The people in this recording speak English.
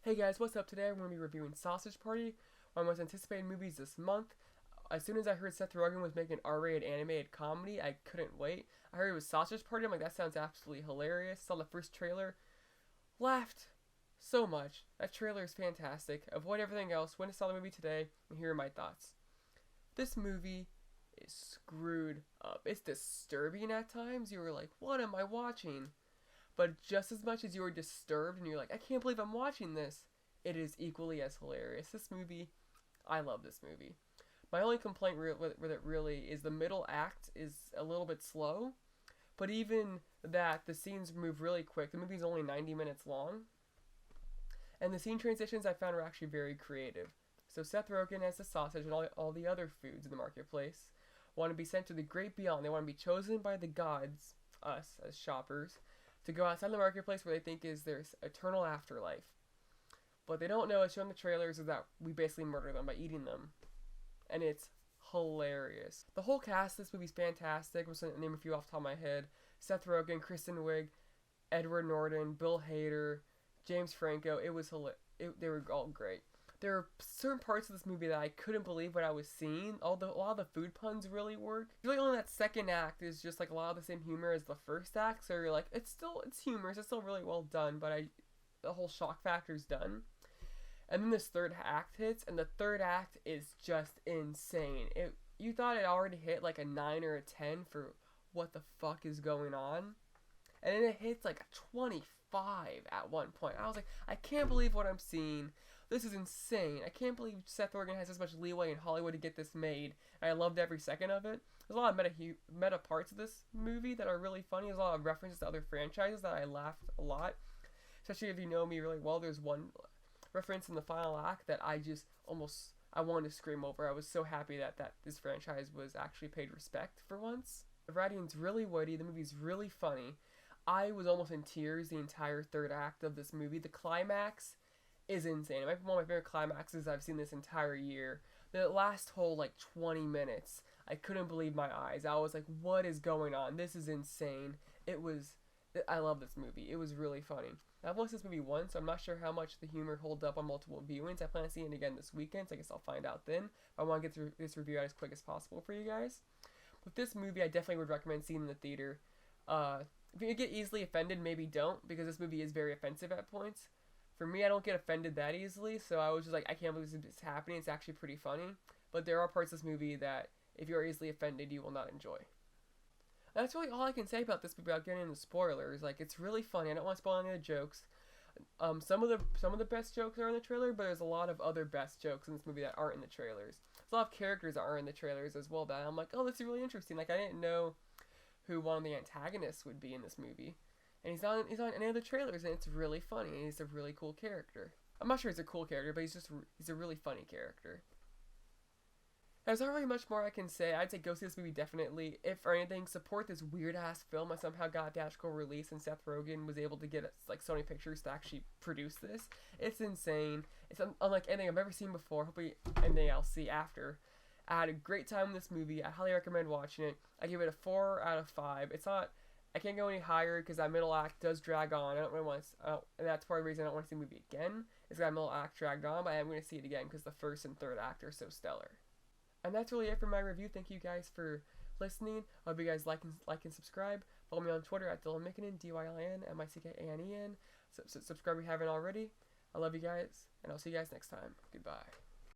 Hey guys, what's up? Today I'm going to be reviewing Sausage Party, one of my most anticipated movies this month. As soon as I heard Seth Rogen was making an R-rated animated comedy, I couldn't wait. I heard it was Sausage Party, I'm like, that sounds absolutely hilarious. Saw the first trailer, laughed so much. That trailer is fantastic. Avoid everything else, went and saw the movie today, and here are my thoughts. This movie is screwed up. It's disturbing at times. You were like, what am I watching? But just as much as you were disturbed and you're like, I can't believe I'm watching this, it is equally as hilarious. This movie, I love this movie. My only complaint with it really is the middle act is a little bit slow, but even that, the scenes move really quick. The movie's only 90 minutes long, and the scene transitions I found were actually very creative. So Seth Rogen as the sausage and all the other foods in the marketplace want to be sent to the great beyond. They want to be chosen by the gods, us as shoppers, to go outside the marketplace where they think is their eternal afterlife. What they don't know, as shown in the trailers, is that we basically murder them by eating them. And it's hilarious. The whole cast of this movie is fantastic. I'm just going to name a few off the top of my head. Seth Rogen, Kristen Wiig, Edward Norton, Bill Hader, James Franco. They were all great. There are certain parts of this movie that I couldn't believe what I was seeing. A lot of the food puns really work. Really, only that second act is just like a lot of the same humor as the first act. So you're like, it's humorous. It's still really well done, but the whole shock factor's done. And then this third act hits, and the third act is just insane. You thought it already hit like a 9 or a 10 for what the fuck is going on, and then it hits like a 25 at one point. I was like, I can't believe what I'm seeing. This is insane. I can't believe Seth Rogen has this much leeway in Hollywood to get this made. And I loved every second of it. There's a lot of meta parts of this movie that are really funny. There's a lot of references to other franchises that I laughed a lot. Especially if you know me really well, there's one reference in the final act that I wanted to scream over. I was so happy that this franchise was actually paid respect for once. The writing's really witty. The movie's really funny. I was almost in tears the entire third act of this movie. The climax is insane. It might be one of my favorite climaxes I've seen this entire year. The last whole 20 minutes, I couldn't believe my eyes. I was like, what is going on? This is insane. I love this movie. It was really funny. I've watched this movie once, so I'm not sure how much the humor holds up on multiple viewings. I plan on seeing it again this weekend, so I guess I'll find out then. I want to get through this review out as quick as possible for you guys. With this movie, I definitely would recommend seeing it in the theater. If you get easily offended, maybe don't, because this movie is very offensive at points. For me, I don't get offended that easily, so I was just like, I can't believe this is happening. It's actually pretty funny. But there are parts of this movie that, if you're easily offended, you will not enjoy. And that's really all I can say about this movie without getting into spoilers. It's really funny. I don't want to spoil any of the jokes. Some of the best jokes are in the trailer, but there's a lot of other best jokes in this movie that aren't in the trailers. There's a lot of characters that aren't in the trailers as well that I'm like, oh, this is really interesting. I didn't know who one of the antagonists would be in this movie. And he's not on any of the trailers, and it's really funny, and he's a really cool character. I'm not sure he's a cool character, but he's a really funny character. There's not really much more I can say. I'd say go see this movie definitely. If for anything, support this weird-ass film that somehow got a theatrical release, and Seth Rogen was able to get Sony Pictures to actually produce this. It's insane. It's unlike anything I've ever seen before. Hopefully anything I'll see after. I had a great time in this movie. I highly recommend watching it. I give it a 4 out of 5. I can't go any higher because that middle act does drag on. I don't really want to, and that's part of the reason I don't want to see the movie again. Is that middle act dragged on, but I am going to see it again because the first and third act are so stellar. And that's really it for my review. Thank you guys for listening. I hope you guys like and subscribe. Follow me on Twitter at Mickanen, Dylin, Mickanen. Subscribe if you haven't already. I love you guys, and I'll see you guys next time. Goodbye.